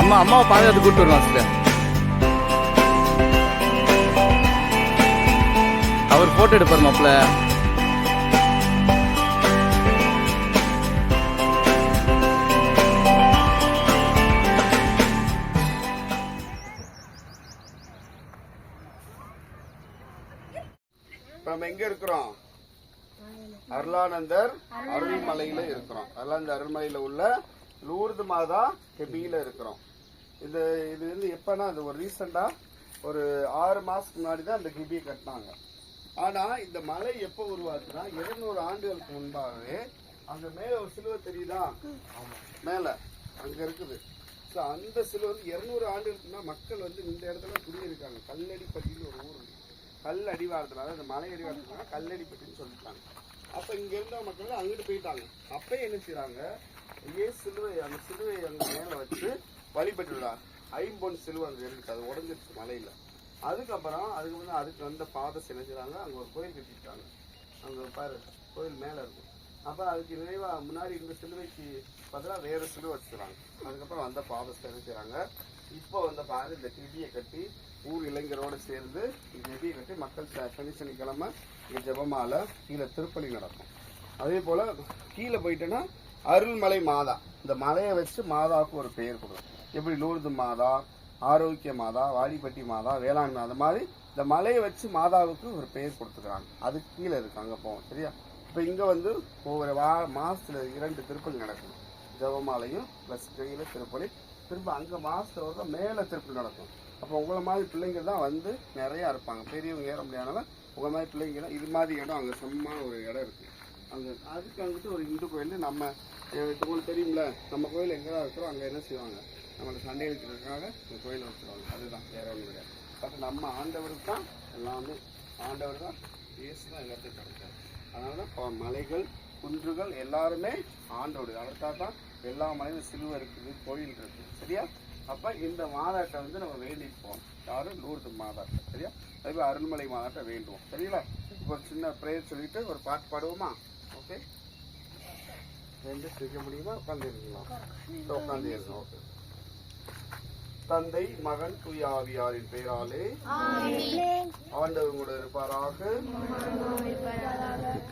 அம்மாவை பாதுகாத்து கூப்பிட்டு வருவான் சிஸ்டர். அவர் போட்டோ எடுப்பார் மாப்பிள்ள. நம்ம எங்க இருக்கிறோம்? அருளானந்தர் அருள்மலையில இருக்கிறோம். அருளானந்தர் அருள்மலையில உள்ள லூர்து மாதா கெபியில இருக்கிறோம். இது வந்து எப்பன்னா அது ஒரு ரீசெண்டா ஒரு 6 மாசத்துக்கு முன்னாடி தான் இந்த கெபியை கட்டினாங்க. ஆனா இந்த மலை எப்ப உருவாச்சுன்னா 200 ஆண்டுகளுக்கு முன்பாகவே அங்க மேல ஒரு சிலுவை தெரியுதா? மேல அங்க இருக்குது. அந்த சிலுவை வந்து 200 ஆண்டுகளுக்கு முன்னாடி மக்கள் வந்து இந்த இடத்துல குடியிருக்காங்க. கல்லடிப்பட்டின்னு ஒரு ஊர். கல் அடிவாரத்துல இந்த மலை அடிவாரத்துல கல்லடிப்பட்டின்னு சொல்லிட்டாங்க. அப்ப இங்க இருந்த மக்கள் அங்கிட்டு போயிட்டாங்க. அப்ப என்ன செய்யறாங்க? அந்த சிலுவை அங்க மேல வச்சு வழிபட்டுள்ளார். 5 பொன் சிலுவை அங்க இருக்கு. அது உடஞ்சிருச்சு மலையில. அதுக்கப்புறம் அதுக்கு வந்த பாதை செஞ்சுறாங்க. அங்க ஒரு கோயில் கட்டிட்டாங்க. அங்க பாரு கோயில் மேல இருக்கும். அப்ப அதுக்கு நினைவா முன்னாடி இருந்த சிலுவைக்கு பதிலா வேற சிலுவை வச்சுக்கிறாங்க. அதுக்கப்புறம் வந்த பாதை செஞ்சுறாங்க. இப்போ வந்து பாரு இந்த கெபியை கட்டி ஊர் இளைஞரோடு சேர்ந்து கெபியை கட்டி மக்கள் சனிக்கிழமை இங்க ஜெபமாலை கீழே திருப்பலி நடக்கும். அதே போல கீழே போயிட்டேன்னா அருள்மலை மாதா, இந்த மலையை வச்சு மாதாவுக்கு ஒரு பெயர் கொடுக்கும். எப்படி லூர்து மாதா, ஆரோக்கிய மாதா, வாடிப்பட்டி மாதா, வேளாண் அந்த மாதிரி இந்த மலையை வச்சு மாதாவுக்கு ஒரு பெயர் கொடுத்துக்கிறாங்க. அது கீழே இருக்கு. அங்க போவோம் சரியா? இப்ப இங்க வந்து ஒவ்வொரு மாசத்துல 2 திருப்பலி நடக்கும். ஜெபமாலையும் பிளஸ் கையில திருப்பலி. திரும்ப அங்க மாசத்துல ஒரு மேல திருப்பலி நடக்கும். அப்போ உங்களை மாதிரி பிள்ளைங்க தான் வந்து நிறைய இருப்பாங்க. பெரியவங்க ஏற முடியாதவங்க உங்க மாதிரி பிள்ளைங்க இது மாதிரி இடம் அங்க செம்மான ஒரு இடம் இருக்கு. அதுக்கு அங்கிட்டு ஒரு இந்து கோயில் நம்ம உங்களுக்கு தெரியும்ல, நம்ம கோயில் எங்கதான் இருக்கிறோம் அங்க என்ன செய்வாங்க? நம்மளை சண்டை இருக்கிறதுக்காக இந்த கோயிலை வச்சுருவாங்க. அதுதான் வேற ஒன்றும் கிடையாது. பட் நம்ம ஆண்டவருக்கு தான் எல்லாமே. ஆண்டவர் தான் இயேசு தான் எல்லாத்தையும் கிடைக்காது. அதனால மலைகள் குன்றுகள் எல்லாருமே ஆண்டோடு. அவருக்காக தான் எல்லா மலையும் சிலுவை இருக்குது, கோயில் இருக்கு சரியா? அப்ப இந்த மாதாட்டை வந்து நம்ம வேண்டிப்போம். யாரும் லூர்து மாதாட்டை சரியா? அதே அருள்மலை மாதாட்டை வேண்டுவோம் சரிங்களா? இப்போ ஒரு சின்ன ப்ரேயர் சொல்லிட்டு ஒரு பாட்டு பாடுவோமா? ஓகே, ரெண்டு செய்ய முடியுமா? உட்காந்து இருக்கலாம். உட்காந்து இருக்கணும். ஓகே. தந்தை மகன் தூய ஆவியாரின் பெயராலே ஆண்டவர் கூட இருப்பாராக.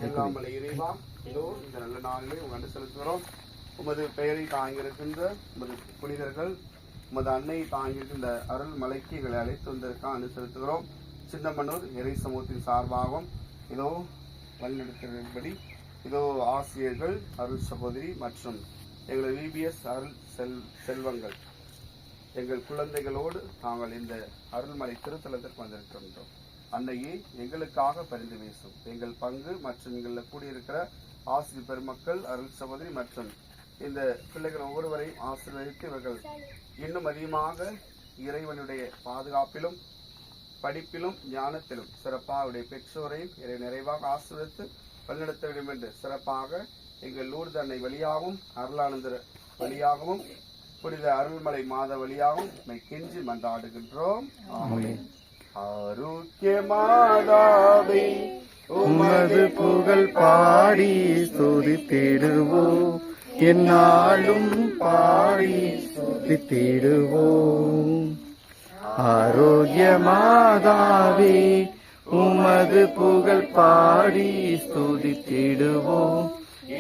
எல்லாமலை இறைவா, இதோ இந்த நல்ல நாளிலே உங்க அன்பு செலுத்துகிறோம். உமது பெயரை தாங்கியிருக்கின்ற உமது புனிதர்கள், உமது அன்னையை தாங்கியிருக்கின்ற அருள் மலைக்கு எங்களை அழைத்து வந்திருக்க அன்பு செலுத்துகிறோம். சின்னமனூர் இறை சமூகத்தின் சார்பாகவும் இதோ வழிநடத்தும்படி இதோ ஆசிரியர்கள், அருள் சகோதரி மற்றும் எங்கள் விபிஎஸ் அருள் செல்வங்கள் எங்கள் குழந்தைகளோடு நாங்கள் இந்த அருள்மலை திருத்தலத்திற்கு வந்திருக்கின்றோம். அன்னையே எங்களுக்காக பரிந்து பேசும். எங்கள் பங்கு மற்றும் எங்களில் கூடியிருக்கிற ஆசிரியர் பெருமக்கள், அருள் சகோதரி மற்றும் இந்த பிள்ளைகள் ஒவ்வொருவரையும் ஆசீர்வதித்து இவர்கள் இன்னும் அதிகமாக இறைவனுடைய பாதுகாப்பிலும் படிப்பிலும் ஞானத்திலும் சிறப்பாக அவருடைய பெற்றோரையும் இறை நிறைவாக ஆசீர்வதித்து வழிநடத்த வேண்டும் என்று சிறப்பாக எங்கள் லூர்து அன்னை வழியாகவும் அருளானந்தர் வழியாகவும் புனித அருள்மலை மாத வழியாகவும் கெஞ்சி மன்றாடுகின்றோம். ஆரோக்கிய மாதாவை உமது புகழ் பாடி ஸ்துதித்திடுவோம். என்னாலும் பாடி ஸ்துதித்திடுவோம். ஆரோக்கிய மாதாவே உமது புகழ் பாடி ஸ்துதித்திடுவோம்.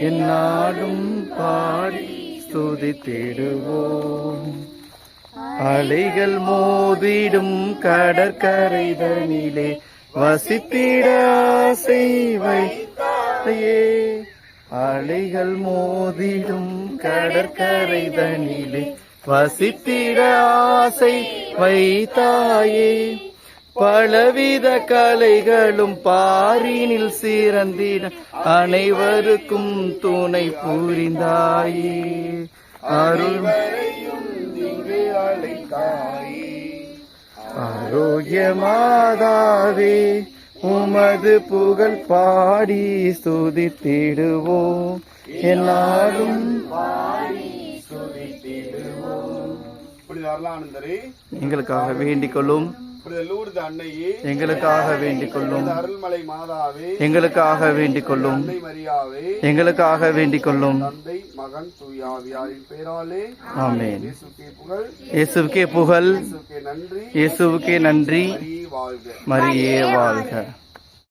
என்னாலும் பாடி ஸ்துதித்திடுவோம். அலைகள் மோதிடும் கடற்கரைதனிலே வசித்திட ஆசை வைத்தாயே. அலைகள் மோதிடும் கடற்கரைதனிலே வசித்திட ஆசை வைத்தாயே. பலவித கலைகளும் பாரினில் சிறந்திட அனைவருக்கும் துணை புரிந்தாயே. அருள் ஆரோக்கிய மாதாவே உமது புகழ் பாடி ஸ்துதித்திடுவோம். எல்லாரும் அருளானந்தரே எங்களுக்காக வேண்டிக் கொள்ளும். புனித லூர்து அன்னையே, எங்களுக்காக வேண்டிக் கொள்ளும். புனித அருள்மலை மாதாவே, எங்களுக்காக வேண்டிக் கொள்ளும். அன்னை மரியாவே, எங்களுக்காக வேண்டிக் கொள்ளும். தந்தை மகன் தூயாவியாரின் பெயராலே ஆமென். இயேசுக்கே புகழ், இயேசுவுக்கே புகழ், இயேசுக்கே நன்றி, இயேசுவுக்கே நன்றி. மரியே வாழ்க. மரியே வாழ்க.